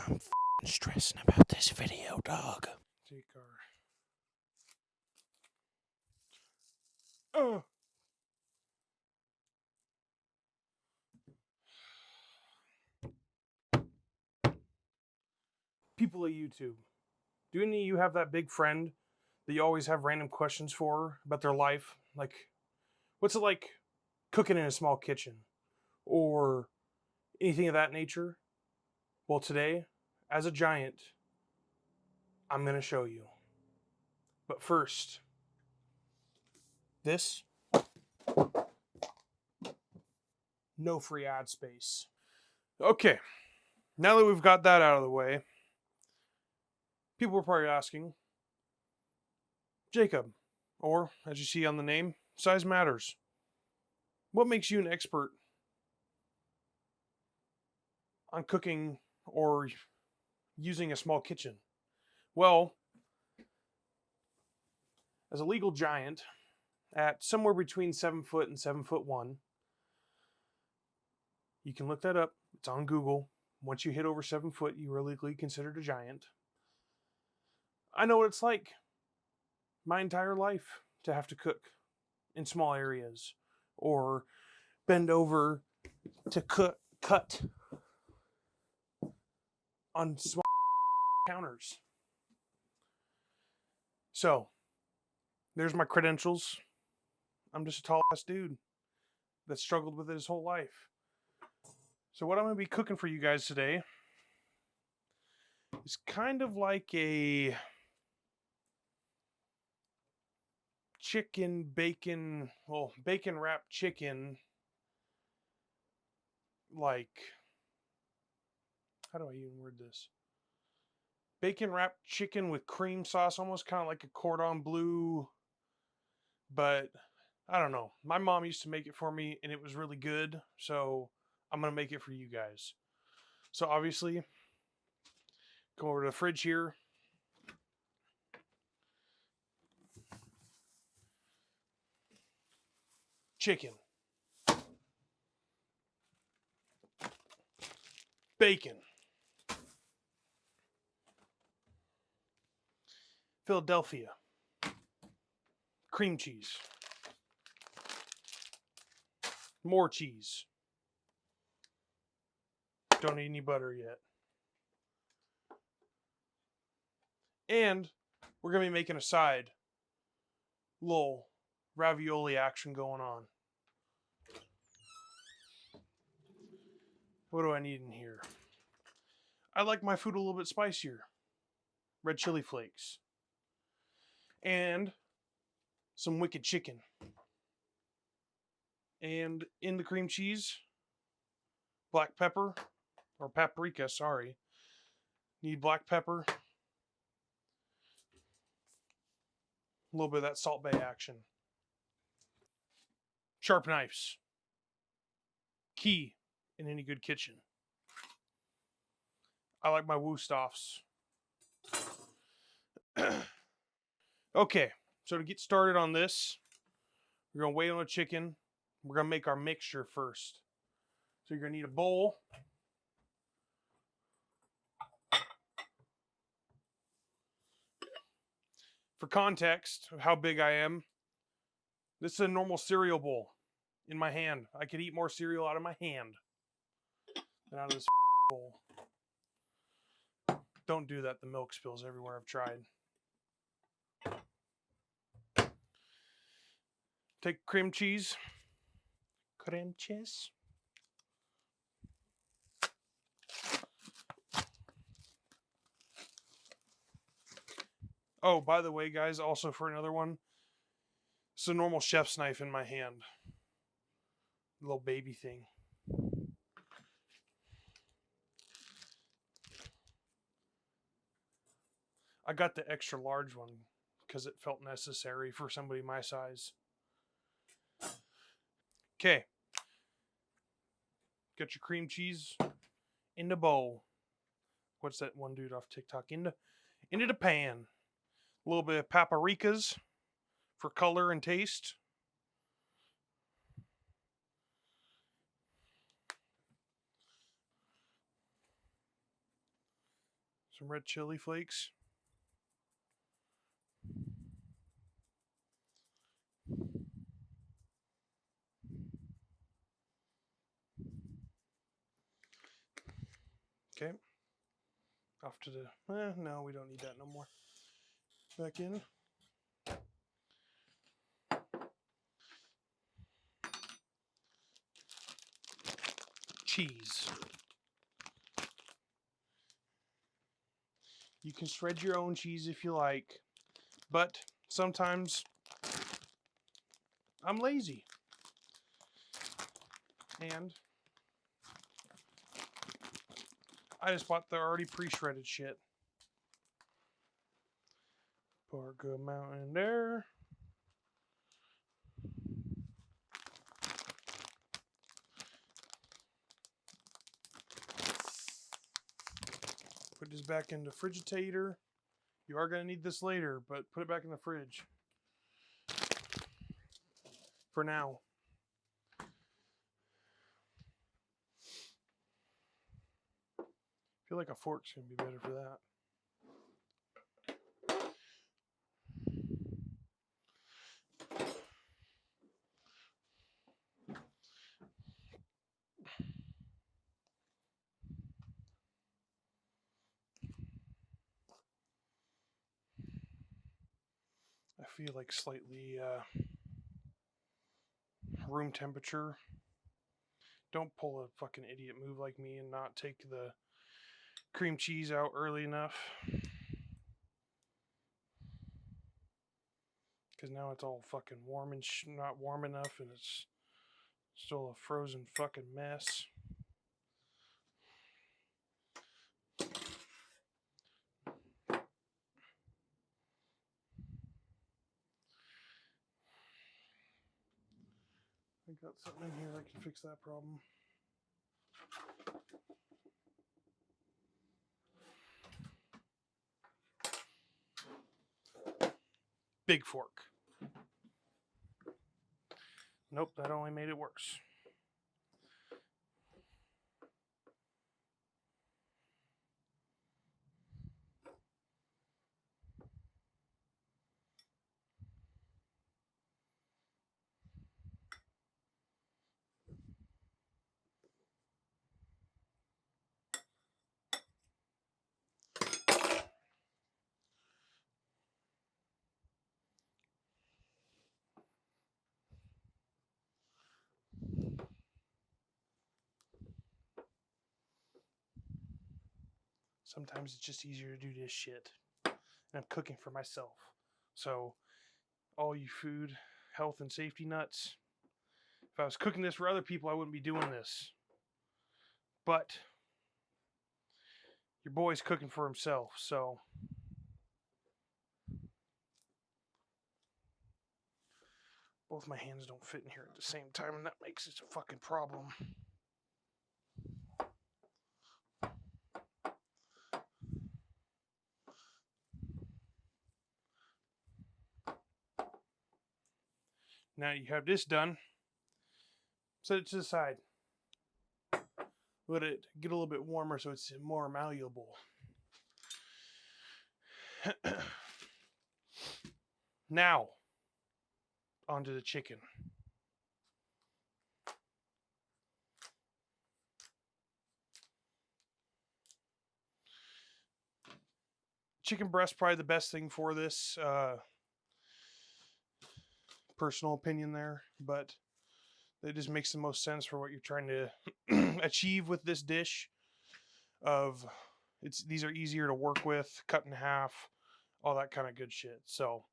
I'm f***ing stressing about this video, dog. Take our... People of YouTube, do any of you have that big friend that you always have random questions for about their life? Like, what's it like cooking in a small kitchen? Or anything of that nature? Well, today, as a giant, I'm going to show you. But first, this, no free ad space. Okay, now that we've got that out of the way, people are probably asking, Jacob, or as you see on the name, size matters. What makes you an expert on cooking or using a small kitchen? Well, as a legal giant at somewhere between 7 foot and 7'1", you can look that up. It's on Google. Once you hit over 7 foot, you are legally considered a giant. I know what it's like my entire life to have to cook in small areas or bend over to cut on small counters. So, there's my credentials. I'm just a tall ass dude that struggled with it his whole life. So what I'm going to be cooking for you guys today is kind of like a bacon wrapped chicken, like, how do I even word this? Bacon wrapped chicken with cream sauce, almost kind of like a cordon bleu, but I don't know. My mom used to make it for me and it was really good, so I'm going to make it for you guys. So obviously, go over to the fridge here. Chicken. Bacon. Philadelphia. Cream cheese. More cheese. Don't need any butter yet. And we're going to be making a side. Little ravioli action going on. What do I need in here? I like my food a little bit spicier. Red chili flakes. And some wicked chicken. And in the cream cheese, black pepper, or paprika, sorry. Need black pepper. A little bit of that Salt Bay action. Sharp knives. Key in any good kitchen. I like my Wusthoffs. Okay, so to get started on this, we're going to wait on the chicken. We're going to make our mixture first. So you're going to need a bowl. For context of how big I am, this is a normal cereal bowl in my hand. I could eat more cereal out of my hand than out of this bowl. Don't do that. The milk spills everywhere. I've tried. Take cream cheese. Cream cheese. Oh, by the way, guys, also for another one, it's a normal chef's knife in my hand. Little baby thing. I got the extra large one because it felt necessary for somebody my size. Okay. Get your cream cheese in the bowl. What's that one dude off TikTok? Into the pan. A little bit of paprikas for color and taste. Some red chili flakes. Okay. Off to the... no, we don't need that no more. Back in. Cheese. You can shred your own cheese if you like, but sometimes I'm lazy. And I just bought the already pre-shredded shit. Pour a good amount in there. Put this back in the Frigitator. You are going to need this later, but put it back in the fridge. For now. I feel like a fork's going to be better for that. I feel like slightly room temperature. Don't pull a fucking idiot move like me and not take the cream cheese out early enough. Because now it's all fucking warm and not warm enough, and it's still a frozen fucking mess. I got something in here that can fix that problem. Big fork. Nope, that only made it worse. Sometimes it's just easier to do this shit. And I'm cooking for myself. So, all you food, health, and safety nuts, if I was cooking this for other people, I wouldn't be doing this. But, your boy's cooking for himself, so... Both my hands don't fit in here at the same time, and that makes it a fucking problem. Now you have this done. Set it to the side. Let it get a little bit warmer so it's more malleable. Now, onto the chicken. Chicken breast, probably the best thing for this. Personal opinion there, but it just makes the most sense for what you're trying to achieve with this dish. These are easier to work with, cut in half, all that kind of good shit. So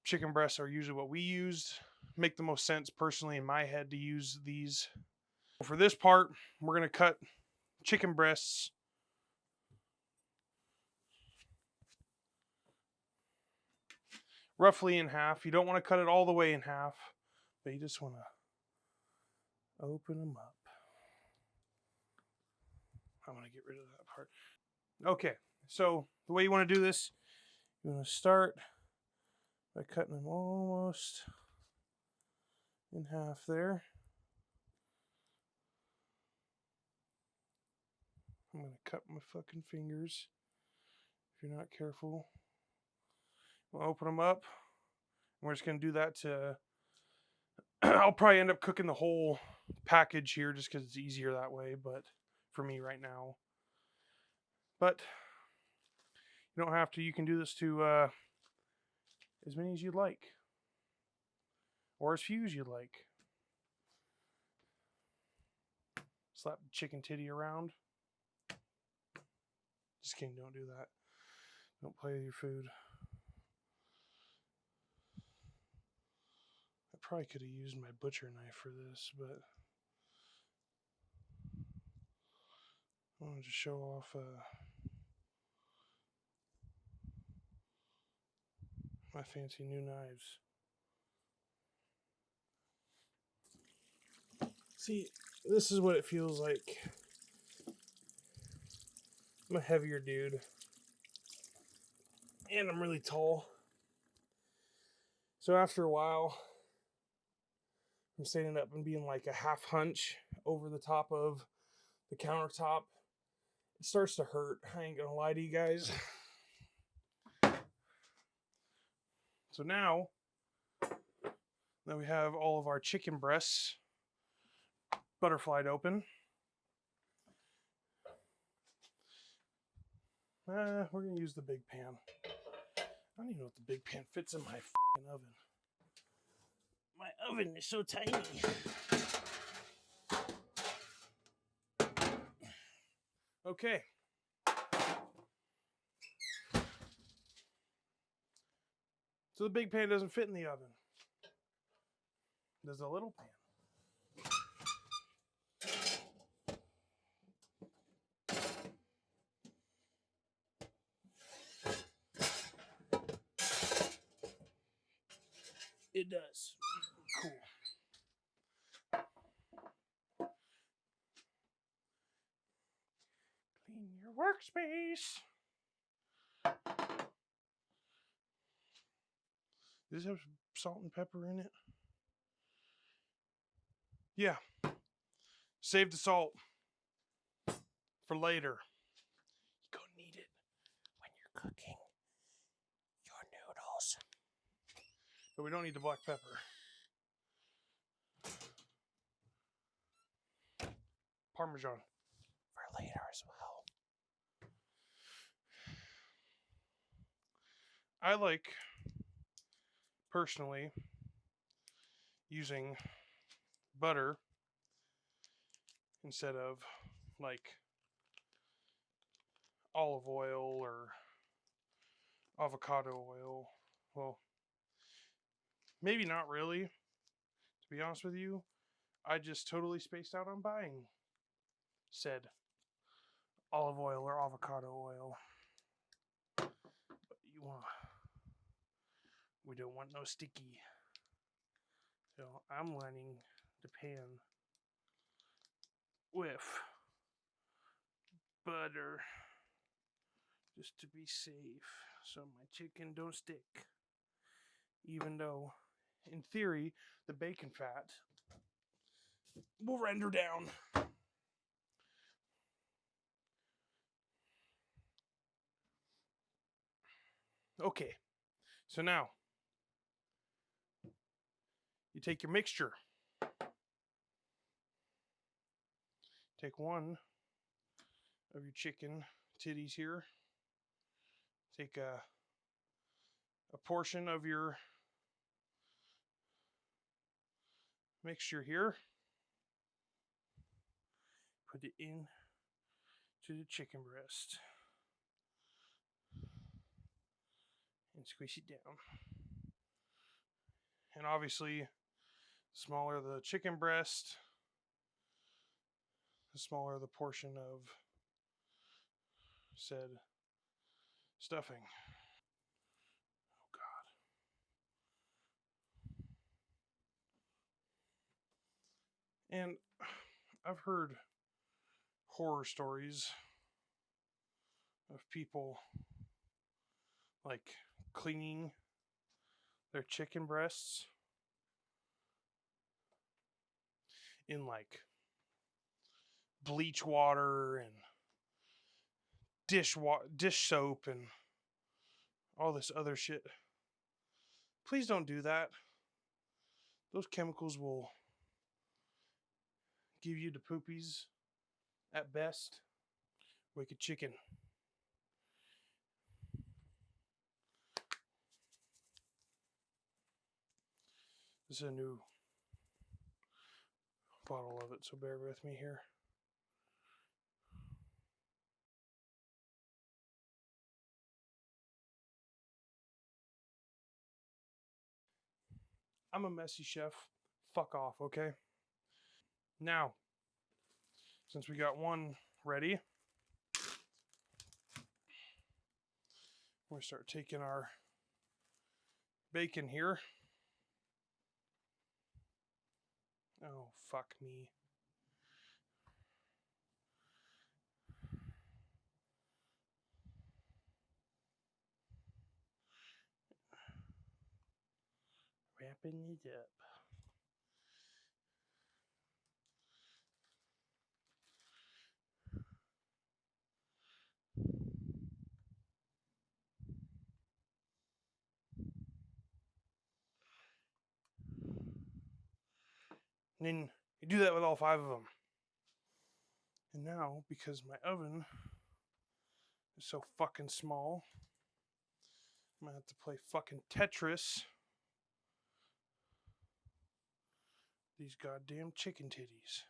chicken breasts are usually what we used. Make the most sense personally in my head to use these. For this part, we're going to cut chicken breasts roughly in half. You don't want to cut it all the way in half, but you just want to open them up. I'm going to get rid of that part. Okay, so the way you want to do this, you want to start by cutting them almost in half there. I'm going to cut my fucking fingers if you're not careful. We'll open them up. We're just going to do that to... I'll probably end up cooking the whole package here just because it's easier that way, but for me right now. But you don't have to. You can do this to as many as you'd like, or as few as you'd like. Slap the chicken titty around. Just kidding, don't do that. Don't play with your food. I probably could have used my butcher knife for this, but I want to just show off my fancy new knives. See, this is what it feels like. I'm a heavier dude. And I'm really tall. So after a while, I'm standing up and being like a half hunch over the top of the countertop. It starts to hurt. I ain't gonna lie to you guys. So now that we have all of our chicken breasts butterflied open, we're gonna use the big pan. I don't even know if the big pan fits in my f***ing oven. My oven is so tiny. Okay. So the big pan doesn't fit in the oven. There's a little pan. It does. Cool. Clean your workspace. Does this have salt and pepper in it? Yeah. Save the salt for later. You're gonna need it when you're cooking your noodles. But we don't need the black pepper. Parmesan. For later as well. I like, personally, using butter instead of like olive oil or avocado oil. Well, maybe not really, to be honest with you. I just totally spaced out on buying said olive oil or avocado oil. But we don't want no sticky. So I'm lining the pan with butter just to be safe so my chicken don't stick. Even though, in theory, the bacon fat will render down. Okay, so now you take your mixture. Take one of your chicken titties here. Take a portion of your mixture here. Put it in to the chicken breast. And squish it down. And obviously, the smaller the chicken breast, the smaller the portion of said stuffing. Oh God. And I've heard horror stories of people like cleaning their chicken breasts in like bleach water and dish soap and all this other shit. Please don't do that. Those chemicals will give you the poopies at best. Wicked chicken. This is a new bottle of it, so bear with me here. I'm a messy chef. Fuck off, okay? Now, since we got one ready, we're going to start taking our bacon here. Oh, fuck me. Wrapping it up. And then you do that with all 5 of them. And now, because my oven is so fucking small, I'm gonna have to play fucking Tetris. These goddamn chicken titties.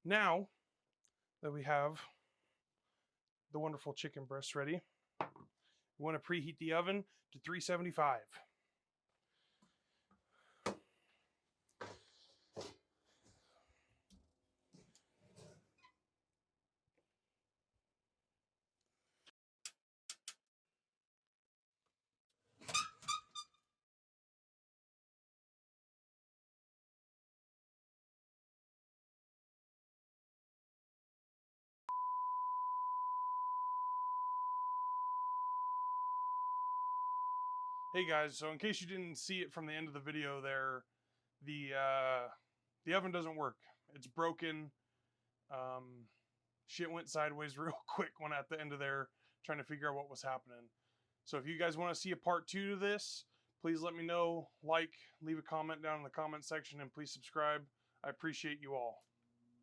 Now that we have the wonderful chicken breasts ready, we want to preheat the oven to 375. Hey guys, so in case you didn't see it from the end of the video there, the oven doesn't work. It's broken. Shit went sideways real quick when at the end of there trying to figure out what was happening. So if you guys want to see a part 2 to this, please let me know, leave a comment down in the comment section, and please subscribe. I appreciate you all.